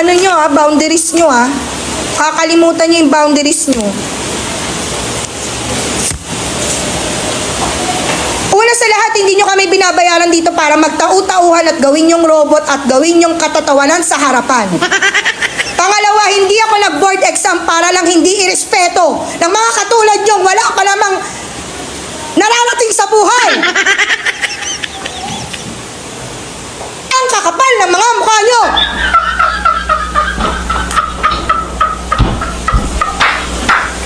ano nyo boundaries nyo Kakalimutan nyo yung boundaries nyo. Una sa lahat, hindi nyo kami binabayaran dito para magtau-tauhan at gawin yung robot at gawin yung katatawanan sa harapan. Pangalawa, hindi ako nag-board exam para lang hindi irespeto ng mga katulad nyo. Wala pa namang nararating sa buhay. Ang kakapal ng mga mukha nyo.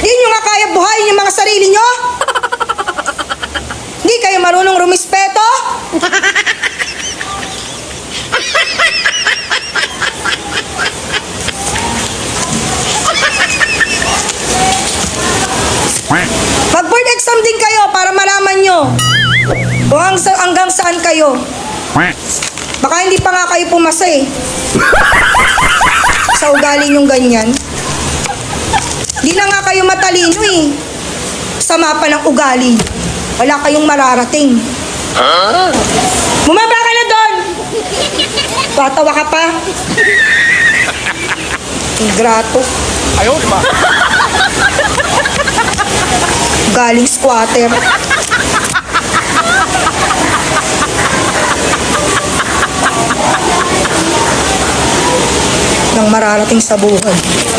Hindi nyo nga kaya buhayin yung mga sarili nyo? Hindi kayo marunong rumispeto? Mag-board exam din kayo para malaman nyo kung hanggang saan kayo. Baka hindi pa nga kayo pumasa sa ugali nyong ganyan. Di na nga kayo matalino sama pa ng ugali. Wala kayong mararating. Bumaba ka na doon! Tatawa ka pa. Ingrato. Ayaw, di ba? Galing squatter. Nang mararating sa buhay.